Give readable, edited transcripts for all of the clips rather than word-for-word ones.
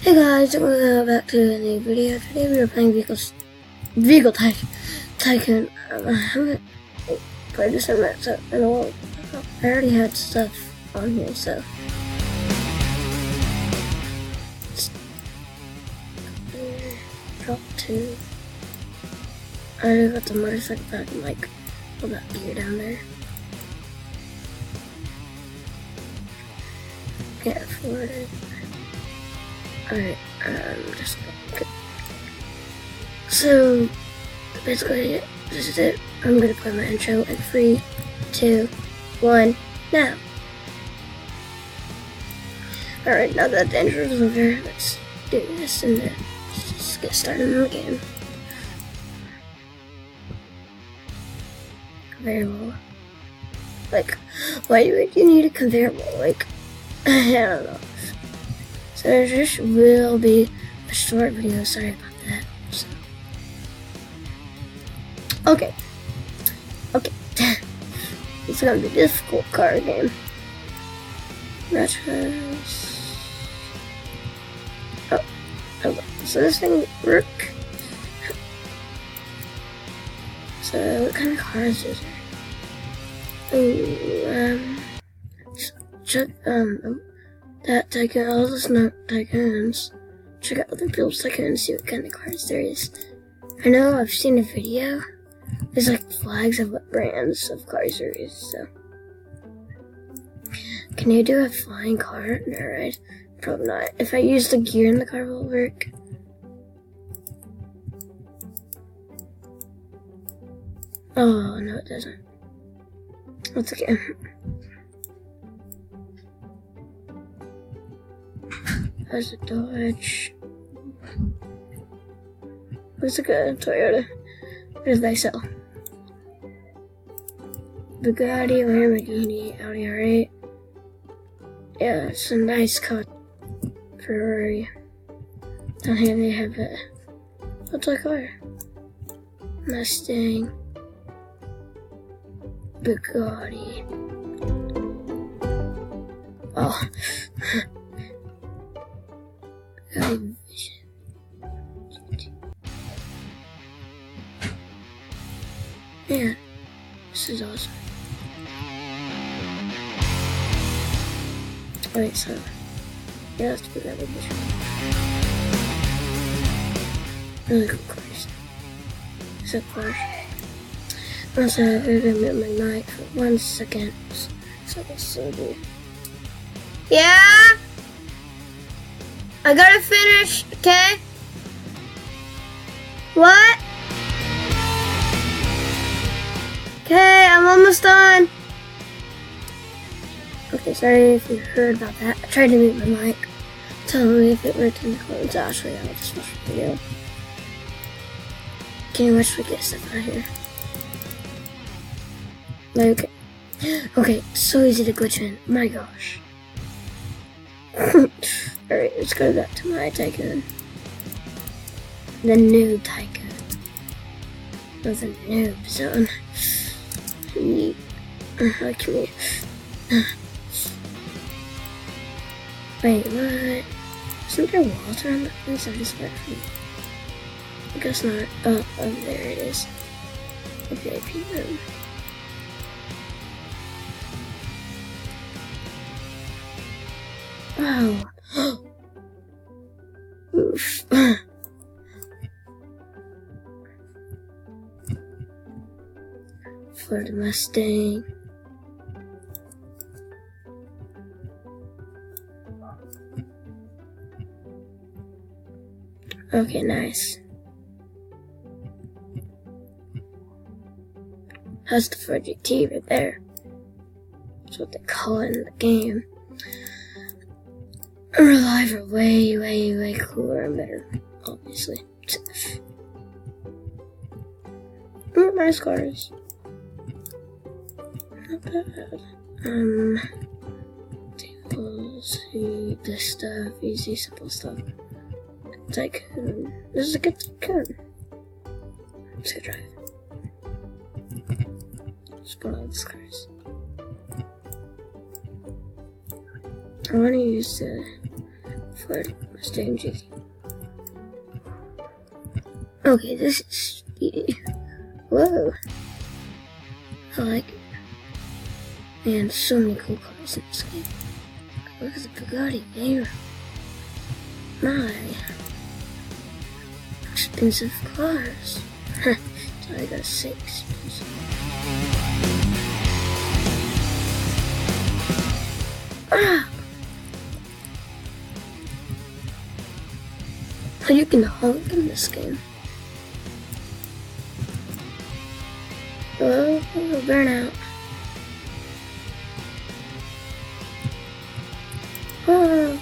Hey guys, welcome back to a new video. Today we are playing Vehicle Tycoon. I haven't played this in a while. I already had stuff on here, so. Drop 2. I already got the motorcycle back and like all that gear down there. Can't afford it. Alright, just okay. So basically this is it. I'm gonna play my intro in 3, 2, 1, now. Alright, now that the intro is over, let's do this and then just get started in the game. Conveyor. Like, why do you need a conveyor? Like, I don't know. So this will be a short video, sorry about that. So. Okay. It's gonna be a difficult car game. Retros. Oh, so this thing work. So what kind of cars is there? Check that Tycoon, all those not Tycoons. Check out other people's Tycoons and see what kind of cars there is. I know I've seen a video. There's like flags of what brands of cars there is, so. Can you do a flying car? No, right? Probably not. If I use the gear in the car, will it work? Oh, no it doesn't. That's okay. There's a Dodge. Where's a good Toyota? What do they sell? Bugatti, Lamborghini, Audi R8. Yeah, it's a nice car. Ferrari. Down here they have a. What's that car? Mustang. Bugatti. Oh. Man, this is awesome. Alright, so yeah, let's put that in this one. Really cool cars. So cars. Also, I'm gonna mute my mic for 1 second. So it's so good. Yeah? I gotta finish, okay? What? Okay, I'm almost done. Okay, sorry if you heard about that. I tried to mute my mic. Tell me if it worked in the comments. Actually, I'll just watch the video. Can you watch me get stuff out of here? Okay. Okay, so easy to glitch in. My gosh. Alright, let's go back to my Tycoon. The new Tycoon. Of the noob zone. How can we... Wait, what? Isn't there walls around the place? I just went from... I guess not. Oh, there it is. The VIP room. Wow. Oof. Ford Mustang. Okay, nice. That's the Ford GT right there. That's what they call it in the game. Real life are way cooler and better, obviously. Nice cars. Not bad. Tables, this stuff, easy, simple stuff. Tycoon. This is a good Tycoon. Let's go drive. Let's put all these cars. I want to use the for my steering duty. Okay, this is speedy. Whoa. I like it. Man, so many cool cars in this game. Look at the Bugatti Veyron. My expensive cars. So I gotta say expensive. Ah! You can honk in this game. Oh, burnout. Oh.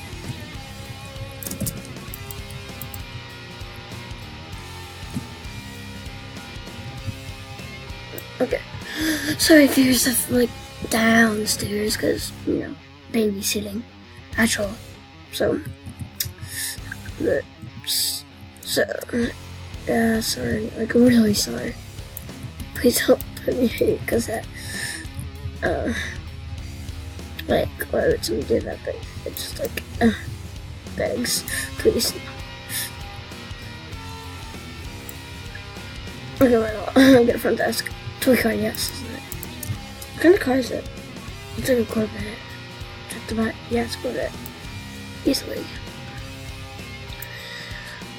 Okay. Sorry if you're stuff like downstairs, because, you know, babysitting. Actual. So, sorry, like, really sorry. Please don't put me here, because that, like, why would somebody do that, but it's just like, begs, please. Okay, well, I'll get a front desk. Toy car, yes, isn't it? What kind of car is it? It's like a Corvette. Check the back. Yeah, it's a Corvette. Easily.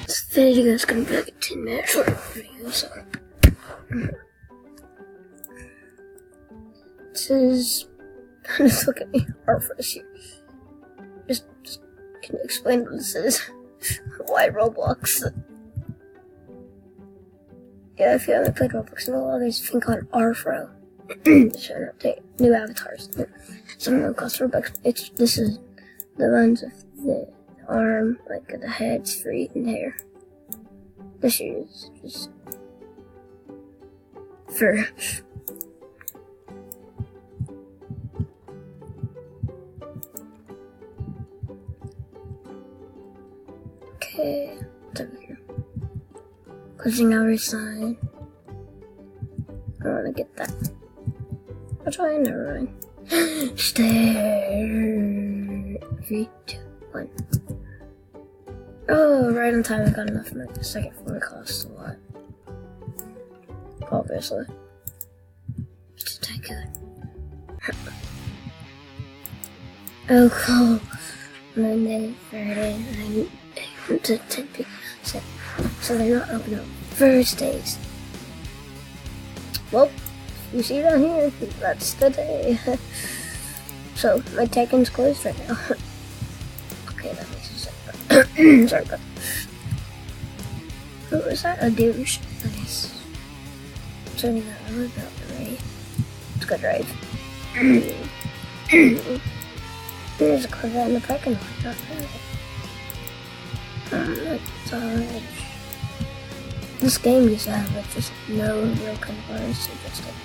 This video is gonna be like a 10-minute short video, so. This is. Just look at me. Our first year. Just can you explain what this is? Why Roblox? Yeah, if you haven't played Roblox in a while, there's a thing called Arfro. It's an update, new avatars. Some of them cost Robux. This is the ones with the arm, like the heads, feet, and hair. This year is just for. Okay, what's over here? Closing hour sign. I want to get that. I'll try, never mind. Stare. 3, 2, 1. Oh, right on time. I got enough for my second floor. Costs a lot. Obviously. It's a Tycoon. Oh, cool. Monday, Friday, 9 a.m. to 10 p.m. So they're not open on Thursdays. Well, you see down here, that's the day. So, my Tycoon's closed right now. Okay, that makes sense. Sorry about that. What was that? A douche. Nice. Turning that really about right. Let's go drive. There's a Corvette in the parking lot. Not bad. This game used to have like just no real kind of cars, so just like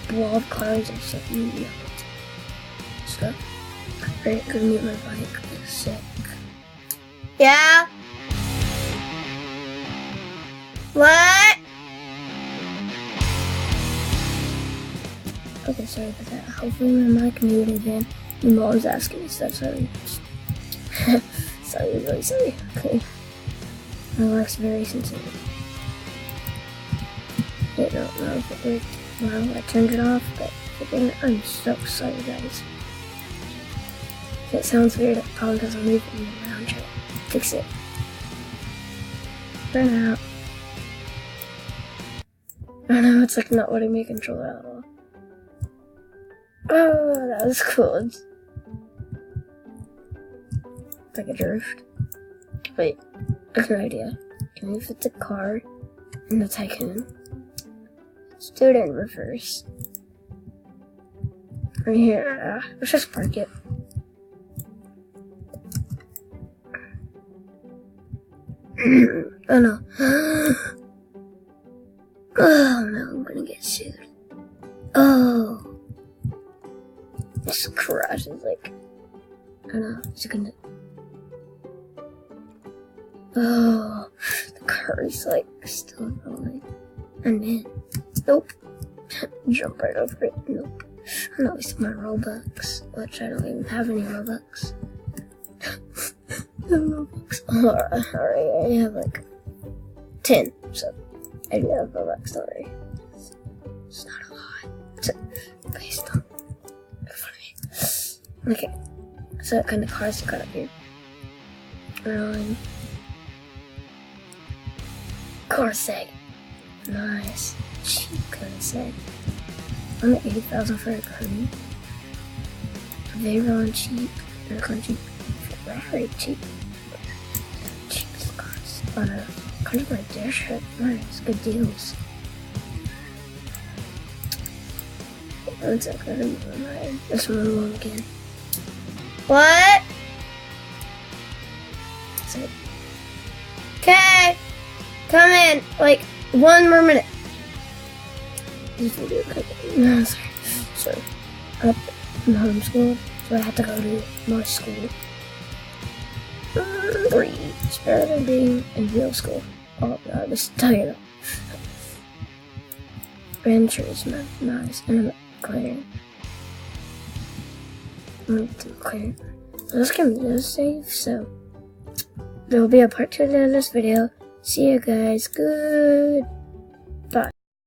blob cars and shit. So, right, gonna mute my bike. Sick. Yeah? What? Okay, sorry about that. Hopefully my mic muted again. My mom's asking me stuff, sorry. Sorry, really sorry. Okay. My mic's very sensitive. I don't know if it worked. Well, I turned it off, but if it didn't, I'm so sorry, guys. If it sounds weird, it's probably because I'm moving around trying to fix it. Burn out. I know, it's like not letting me control it at all. Oh, that was cool. It's like a drift. Wait, I have an idea. Can we fit the car in the Tycoon? Let's do it in reverse. Right here. Let's just park it. Oh no. Oh no, I'm gonna get sued. Oh. This crash is like. I don't know. Is it gonna. Oh. The car is like still going. And then. Nope. Jump right over it. Nope. I'm not wasting my Robux. Which I don't even have any Robux. Roblox. Alright, I have like 10, so I do have Roblox, don't worry. It's not a lot. Please don't make fun of me. Okay, so what kind of cars you got up here? Corsair. Nice. Cheap Corsair. I'm at 80,000 for a Curry. Veyron cheap. Aircon cheap. Ferrari cheap. Cheapest cars. Kind of like their shit. Nice. Good deals. One second. This one along again. What? Okay. Come in. Like 1 more minute. This video cut. No, sorry. I'm homeschooled, so I have to go to my school. 3. It's better than being in real school. Oh god, this is tired. Ranchers, man. Nice. And I'm clearing. I'm going to clear. This can be a save, so there will be a part 2 to this video. See you guys. Good.